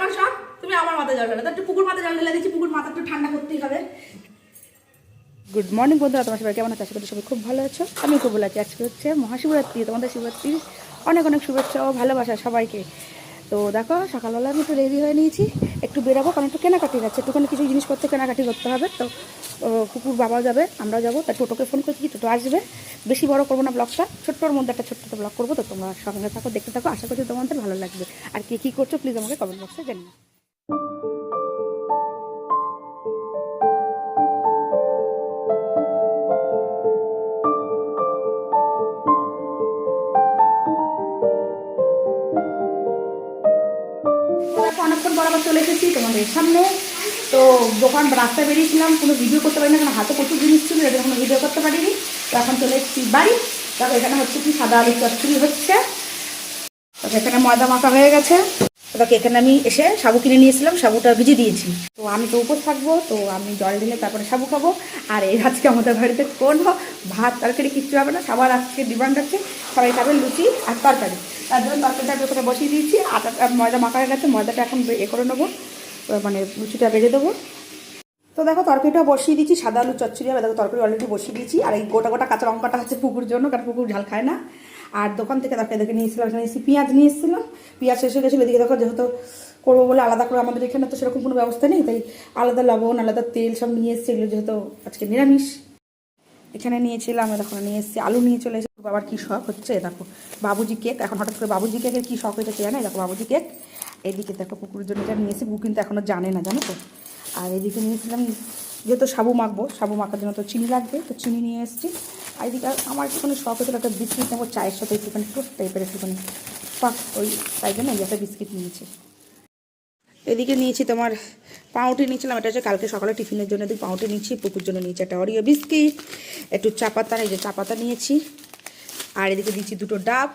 আমার শখ, তুমি আমার মাথায় জল ঢালো। তো একটু পুকুর মাথায় জল ঢেলে দিচ্ছি, পুকুর মাথা একটু ঠান্ডা করতেই হবে। গুড মর্নিং বন্ধুরা, তোমার সবাই কেমন আছে? আশা করি সবাই খুব ভালো আছো। আমি খুব ভালো আছি। আজকে হচ্ছে মহাশিবরাত্রি, তোমাদের শিবরাত্রির অনেক অনেক শুভেচ্ছা ও ভালোবাসা সবাইকে। তো দেখো সকালবেলা আমি একটু রেডি হয়ে নিয়েছি, একটু বেরাবো, কারণ একটু কেনাকাটি যাচ্ছে, একটুখানি কিছু জিনিসপত্র কেনাকাটি করতে হবে। তো কুকুর বাবাও যাবে, আমরাও যাবো। তাই টোটোকে ফোন করছি, টোটো আসবে। বেশি বড় করবো না ব্লগটা, ছোট্টর মধ্যে একটা ছোট্ট ব্লগ করবো। তো তোমরা সঙ্গে থাকো, দেখতে থাকো, আশা করছি তোমাদের ভালো লাগবে। আর কে কী করছো প্লিজ আমাকে কমেন্ট বক্সে জানিও। অনেকক্ষণ পর আবার চলে এসেছি তোমাদের সামনে। তো দোকান রাস্তায় বেরিয়েছিলাম, কোনো ভিডিও করতে পারি না, কারণ হাতে প্রচুর জিনিস ছিল, এটা কোনো ভিডিও করতে পারিনি। তো এখন চলে এসেছি বাড়ি। তারপর এখানে হচ্ছে কি সাদা আলুর চচ্চড়ি হচ্ছে। তারপর এখানে ময়দা মাখা হয়ে গেছে। তারপর এখানে আমি এসে সাবু কিনে নিয়েছিলাম, সাবুটা ভিজিয়ে দিয়েছি। তো আমি তো উপোস থাকবো, তো আমি জল ঢেলে তারপরে সাবু খাবো। আর এই আজকে আমাদের বাড়িতে কোনো ভাত তরকারি কিচ্ছু হবে না, সবার আজকে ডিমান্ড আছে সবাই খাবে লুচি আর তরকারি। তার জন্য তরকারিটা আমি ওখানে বসিয়ে দিয়েছি। আটাটা ময়দা মাখা হয়ে গেছে, ময়দাটা এখন করে নেবো, মানে লুচিটা বেজে দেবো। তো দেখো তরকারিটা বসিয়ে দিয়েছি, সাদা আলু চচ্চড়ি হবে। দেখো তরকারি অলরেডি বসিয়ে দিয়েছি। আর এই গোটা গোটা কাঁচা লঙ্কাটা হচ্ছে পুকুর জন্য, কারণ পুকুর ঝাল খায় না। আর দোকান থেকে তরকারি দেখে নিয়েছিলাম, এখানে এসে পেঁয়াজ নিয়ে এসেছিলাম, পেঁয়াজ শেষ হয়ে গেছিলো। এদিকে দেখো যেহেতু করবো বলে আলাদা করে, আমাদের এখানে তো সেরকম কোনো ব্যবস্থা নেই, তাই আলাদা লবণ আলাদা তেল সব নিয়ে এসেছি, এগুলো যেহেতু আজকে নিরামিষ। এখানে নিয়েছিলাম, দেখো নিয়ে এসেছি আলু, নিয়ে চলে এসেছি। বাবার কী শখ হচ্ছে দেখো, বাবুজি কেক। এখন হঠাৎ করে বাবুজি কেকের কী শখ হয়েছে জানে, দেখো বাবুজি কেক। এইদিকে দেখো পুকুরের জন্য এটা নিয়েছি, পুকুর কিন্তু এখনও জানে না, জানো তো। আর এদিকে নিয়েছিলাম যেহেতু সাবু মাখবো, সাবু মাখার জন্য তো চিনি লাগবে, তো চিনি নিয়ে এসেছি। আর এদিকে আমার একটুখানি শখ হয়েছিল একটা বিস্কিট নেবো, চায়ের সাথে একটুখানি টোস্ট টাইপের একটুখানি পাক, ওই তাই জন্য এই একটা বিস্কিট নিয়েছি। এদিকে নিয়েছি তোমার পাউরুটি নিয়েছিলাম, এটা হচ্ছে কালকে সকালে টিফিনের জন্য। এদিকে পাউরুটি নিয়েছি, পুকুর জন্য নিয়েছি একটা অরিও বিস্কিট, একটু চা পাতা, এই যে চা পাতা নিয়েছি। আর এদিকে দিচ্ছি দুটো ডাব।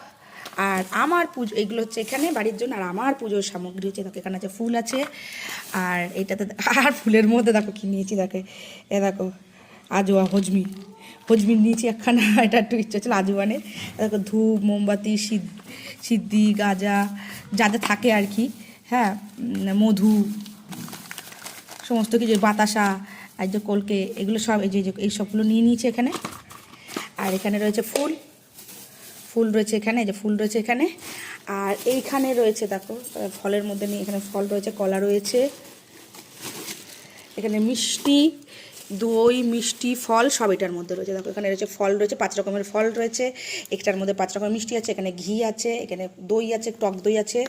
আর আমার পুজো এইগুলো হচ্ছে এখানে বাড়ির জন্য। আর আমার পুজোর সামগ্রী হচ্ছে দেখো, এখানে আছে ফুল আছে। আর এইটাতে আর ফুলের মধ্যে দেখো কী নিয়েছি, দেখো এ দেখো আজোয়া হজমি, হজমি নিয়েছি একখানা, এটা একটু ইচ্ছা ছিল আজোয়ানের। দেখো ধূপ, মোমবাতি, সিদ্ধি, গাজা যা যা থাকে আর কি, হ্যাঁ, মধু, সমস্ত কিছু, বাতাসা আর যে কলকে, এগুলো সব এই যে এই সবগুলো নিয়ে নিয়েছি এখানে। আর এখানে রয়েছে ফুল, ফুল রয়েছে এখানে, এই যে ফুল রয়েছে এখানে। আর এইখানে রয়েছে দেখো ফলের মধ্যে নিয়ে, এখানে ফল রয়েছে, কলা রয়েছে, এখানে মিষ্টি, দই, মিষ্টি, ফল সব এটার মধ্যে রয়েছে। দেখো এখানে রয়েছে ফল রয়েছে, 5 রকমের ফল রয়েছে, একটার মধ্যে 5 রকমের মিষ্টি আছে, এখানে ঘি আছে, এখানে দই আছে, টক দই আছে,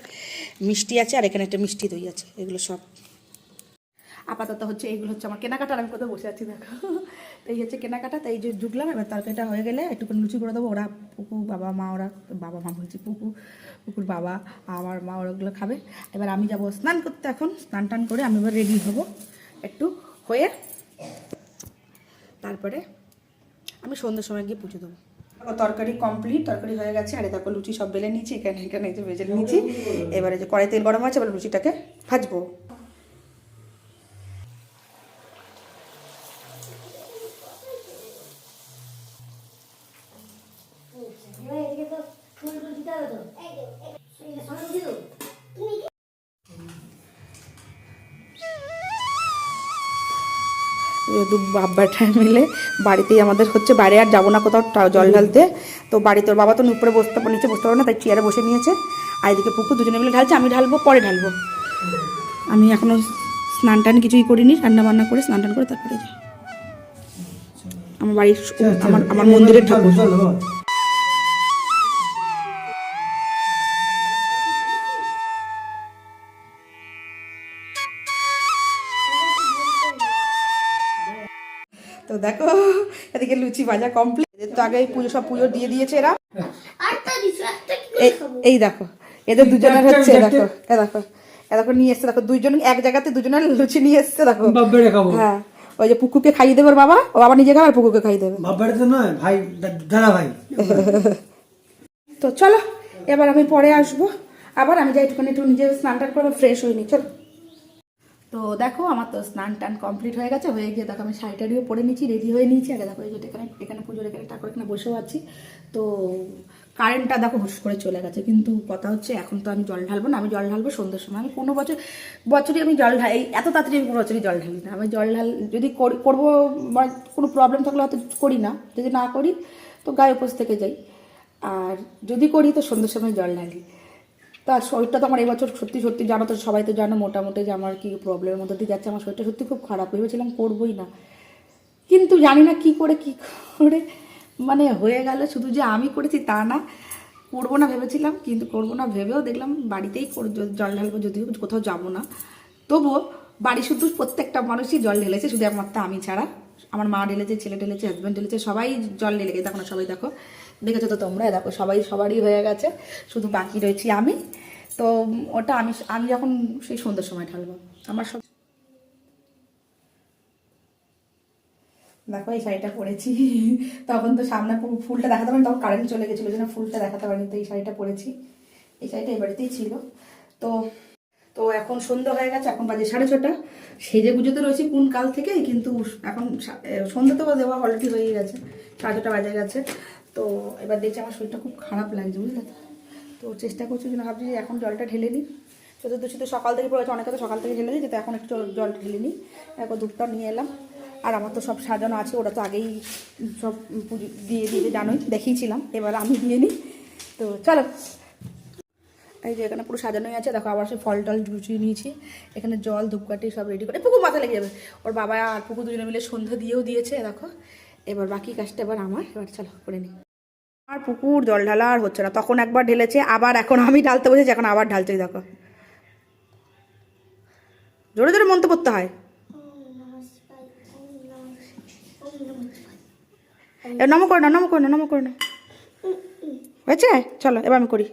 মিষ্টি আছে, আর এখানে একটা মিষ্টি দই আছে। এগুলো সব আপাতত হচ্ছে, এইগুলো হচ্ছে আমার কেনাকাটা। আমি কোথাও বসে আছি দেখো, তো এই হচ্ছে কেনাকাটা। তাই যে ঢুকলাম, এবার তরকারিটা হয়ে গেলে একটুখানি লুচি করে দেবো। ওরা পুকু বাবা মা, ওরা বাবা মা বলছি, পুকুর বাবা আমার মা, ওরাগুলো খাবে। এবার আমি যাবো স্নান করতে, এখন স্নান টান করে আমি এবার রেডি হব একটু হয়ে, তারপরে আমি সন্ধ্যের সময় গিয়ে পুজো দেবো। তরকারি কমপ্লিট, তরকারি হয়ে গেছে। আর দেখো লুচি সব বেলে নিয়েছি, এখানে এখানে এই যে ভেজে নিয়েছি। এবারে যে কড়াই তেল গরম আছে, এবার লুচিটাকে ভাজবো। যেহেতু বাব্বাটা মিলে বাড়িতেই আমাদের হচ্ছে, বাইরে আর যাবো না কোথাও জল ঢালতে। তো বাড়িতে ওর বাবা তো উপরে বসতে, নিচে বসতে পারবে না, তাই চেয়ারে বসে নিয়েছে। আর এদিকে পুকুর দুজনে মিলে ঢালছে, আমি ঢালবো পরে ঢালবো। আমি এখনও স্নান টান কিছুই করিনি, রান্না বান্না করে স্নান টান করে তারপরে যাই। আমার বাড়ির আমার মন্দিরের ঠাকুর। তো দেখো এদিকে লুচি ভাজা কমপ্লিট। এদের তো আগে পুজো, সব পুজো দিয়ে দিয়েছে এরা। এই দেখো এদের দুজনের হচ্ছে, দেখো এ দেখো, এ দেখো নিয়ে এসছে, দেখো দুইজন এক জায়গাতে দুজনের লুচি নিয়ে এসছে। দেখো হ্যাঁ, ওই যে পুকুকে খাইয়ে দেবে ওর বাবা, ও বাবা নিজে খাবে আর পুকুকে খাইয়ে দেবে। ভাই দাদা ভাই। তো চলো এবার আমি পরে আসবো আবার, আমি যাই একটু নিজে স্নান টান করে ফ্রেশ হইনি। চলো। তো দেখো আমার তো স্নান টান কমপ্লিট হয়ে গেছে, হয়ে গিয়ে দেখো আমি শাড়িটাড়িও পরে নিয়েছি, রেডি হয়ে নিয়েছি। আগে দেখো এই যে এখানে পুজোর এখানে ঠাকুর এখানে বসেও আছি। তো কারেন্টটা দেখো হুশ করে চলে গেছে, কিন্তু কথা হচ্ছে এখন তো আমি জল ঢালবো না, আমি জল ঢালবো সন্ধ্যের সময়। আমি কোনো বছরই আমি জল ঢাল, এই এত তাড়াতাড়ি আমি কোনো বছরই জল ঢালি না। আমি জল ঢাল যদি করবো বা কোনো প্রবলেম থাকলে হয়তো করি না, যদি না করি তো গায়ে উপোস থেকে যাই, আর যদি করি তো সন্ধ্যের সময় জল ঢালি। তার শরীরটা তো আমার এবছর সত্যি সত্যি জানো তো, সবাই তো জানো মোটামুটি যে আমার কী প্রবলেমের মধ্যে দিয়ে যাচ্ছে। আমার শরীরটা সত্যি খুব খারাপ, ভেবেছিলাম করবোই না, কিন্তু জানি না কী করে মানে হয়ে গেল। শুধু যে আমি করেছি তা না, করবো না ভেবেছিলাম, কিন্তু করবো না ভেবেও দেখলাম বাড়িতেই জল ঢালবো, যদিও কোথাও যাবো না। তবুও বাড়ি শুধু প্রত্যেকটা মানুষই জল ঢেলেছে, শুধু একমাত্র আমি ছাড়া। আমার মা ঢেলেছে, ছেলে ঢেলেছে, হাজব্যান্ড ঢেলেছে, সবাই জল ঢেলে গেছে। দেখো না, সবাই দেখো, দেখেছো তো তোমরা, দেখো সবাই সবারই হয়ে গেছে, শুধু বাকি রয়েছি আমি। তো ওটা আমি যখন সেই সন্ধ্যার সময় ঢালবো আমার সব। দেখো এই শাড়িটা পরেছি, তখন তো সামনে ফুলটা দেখাতে পারিনি, তখন কারেন্ট চলে গেছিলো, যেন ফুলটা দেখাতে পারিনি। তো এই শাড়িটা পরেছি, এই শাড়িটা এই বাড়িতেই ছিল। তো তো এখন সন্ধ্যা হয়ে গেছে, এখন বাজে 6:30। সেজে গুজোতে রয়েছি কোন কাল থেকে, কিন্তু এখন সন্ধ্যা তো দেওয়া অলরেডি হয়ে গেছে, 6:30 বাজে গেছে। তো এবার দেখছি আমার শরীরটা খুব খারাপ লাগছে, বুঝলে তো। তো চেষ্টা করছি, যেন ভাবছি যে এখন জলটা ঢেলে নিই। চতুর্দশী তো সকাল থেকে পড়েছে, অনেকে তো সকাল থেকে ঢেলে দিই, তো এখন একটু জল ঢেলে নিই। একবার ধূপটা নিয়ে এলাম, আর আমার তো সব সাজানো আছে, ওরা তো আগেই সব পুজো দিয়ে দিয়ে জানোই, দেখিয়েছিলাম, এবার আমি দিয়ে নিই। তো চলো, এই যে এখানে পুরো সাজানোই আছে, দেখো আবার সে ফল টল জুচিয়ে নিয়েছি, এখানে জল ধূপকাঠি সব রেডি করে। পুকুর মাথা লেগে যাবে, ওর বাবা আর পুকুর দুজনে মিলে সন্ধ্যা দিয়েও দিয়েছে। দেখো এবার বাকি কাজটা এবার আমার, এবার চলো করে নিই। আর পুকুর জল ঢালা আর হচ্ছে না, তখন একবার ঢেলেছে, আবার এখন আমি ঢালতে বসেছি, এখন আবার ঢালছে। দেখো জোরে জোরে মন্ত্র করতে হয়। নম করে না, নম করে না, নম করে না, হয়েছে? চলো এবার আমি করি।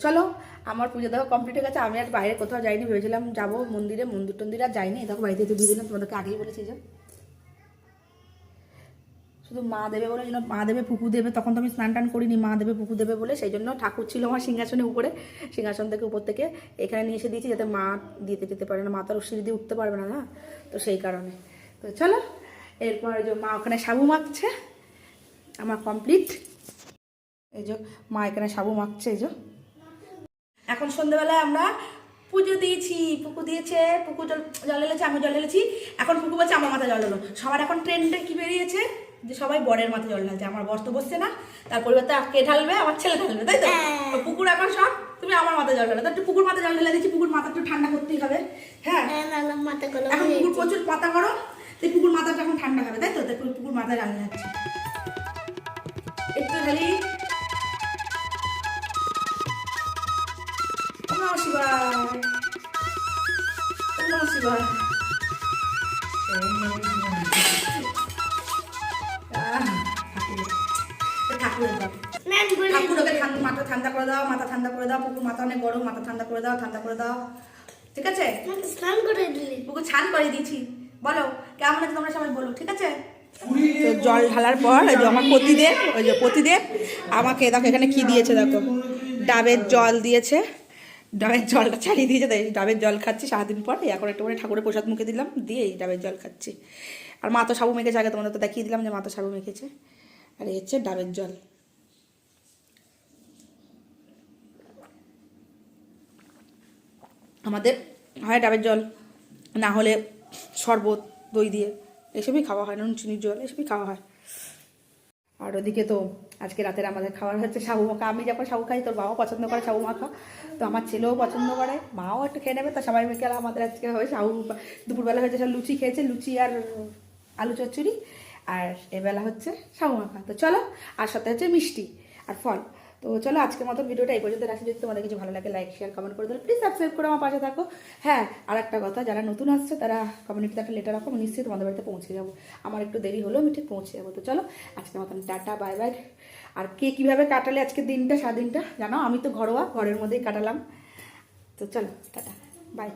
চলো আমার পুজো দেখো কমপ্লিট হয়ে গেছে। আমি আর বাইরে কোথাও যাইনি, ভেবেছিলাম যাবো মন্দির টন্দির, আর যাইনি। দেখো বাড়িতে তো দিয়ে দিলাম, তোমাদেরকে আগেই বলেছি যে শুধু মা দেবে বলে, যেন মা দেবে পুকু দেবে, তখন তো আমি স্নান টান করিনি, মা দেবে পুকু দেবে বলে, সেই জন্য ঠাকুর ছিল আমার সিংহাসনের উপরে, সিংহাসন থেকে উপর থেকে এখানে নিয়ে এসে দিয়েছি, যাতে মা দিতে যেতে পারে না, মা তার সিঁড়ি দিয়ে উঠতে পারবে না, না তো সেই কারণে। তো চলো এরপর যে মা ওখানে সাবু মাখছে, আমার কমপ্লিট। এই যে মা এখানে সাবু মাখছে, এই যে এখন সন্ধ্যেবেলায় আমরা পুজো দিয়েছি, পুকু দিয়েছে, পুকু জল ঢেলেছে, আমি জল ঢেলেছি। এখন পুকু বলছে আমার মাথায় জল ঢালো। সবার এখন ট্রেন্ডে কি বেরিয়েছে যে সবাই বরের মাথায় জল ঢালছে, আমার বর তো বসছে না, তার পরিবর্তে কে ঢালবে? আমার ছেলে ঢালবে, তাই তো? পুকুর এখন সব তুমি আমার মাথায় জল ঢালো, তো একটু পুকুর মাথায় জল ঢেলে দিচ্ছি, পুকুর মাথা একটু ঠান্ডা করতেই হবে। হ্যাঁ এখন পুকুর প্রচুর পাতা গরম, তাই পুকুর মাথাটা এখন ঠান্ডা হবে, তাই তো? তাই পুকুর মাথায় ঢালতে যাচ্ছে, একটু ঢালি। ঠাকুরকে মাথা ঠান্ডা করে দাও, মাথা ঠান্ডা করে দাও, পুকুর মাথা অনেক গরম, মাথা ঠান্ডা করে দাও, ঠান্ডা করে দাও, ঠিক আছে? স্নান করে দিলি? পুকুর স্নান করে দিয়েছি, বলো কেমন আছে তোমরা সবাই বলো, ঠিক আছে? তো জল ঢালার পর ওই যে আমার পতিদেব আমাকে দেখো এখানে কি দিয়েছে, দেখো ডাবের জল দিয়েছে। ডাবের জলটা ছাড়িয়ে দিয়েছে, তাই ডাবের জল খাচ্ছি সারাদিন পর। এখন একটু করে ঠাকুরের প্রসাদ মুখে দিলাম, দিয়ে এই ডাবের জল খাচ্ছি। আর মা তো সাবু মেখেছে, আগে তোমাদের তো দেখিয়ে দিলাম যে মা তো সাবু মেখেছে। আর এই হচ্ছে ডাবের জল। আমাদের হয় ডাবের জল, না হলে শরবত দই দিয়ে এসবই খাওয়া হয়, নুন চিনির জল এসবই খাওয়া হয়। আর ওদিকে তো আজকে রাতের আমাদের খাবার হচ্ছে সাবু মাখা। আমি যখন সাবু খাই তোর বাবাও পছন্দ করে সাবু মাখা, তো আমার ছেলেও পছন্দ করে, মাও একটু খেয়ে নেবে। তো সবাই মিলে আমাদের আজকে হয় সাবু। দুপুরবেলা হয়েছে সব লুচি খেয়েছে, লুচি আর আলু চচ্চড়ি, আর এবেলা হচ্ছে সাবু মাখা। তো চলো, আর সাথে হচ্ছে মিষ্টি আর ফল। তো চলো আজকের মতো ভিডিওটা এই পর্যন্ত রাখি। যদি তোমাদের কিছু ভালো লাগে লাইক শেয়ার কমেন্ট করে দিলে প্লিজ সাবস্ক্রাইব করে আমার পাশে থাকো। হ্যাঁ, আর একটা কথা, যারা নতুন আসছে তারা কমিউনিটিতে একটা লেটার রাখো, আমি নিশ্চয়ই তোমাদের বাড়িতে পৌঁছে যাবো। আমার একটু দেরি হলেও আমি ঠিক পৌঁছে যাবো। তো চলো আজকের মতন টাটা, বাই বাই। আর কে কীভাবে কাটালে আজকের দিনটা, সারাদিনটা জানো, আমি তো ঘরোয়া, ঘরের মধ্যেই কাটালাম। তো চলো টাটা, বাই।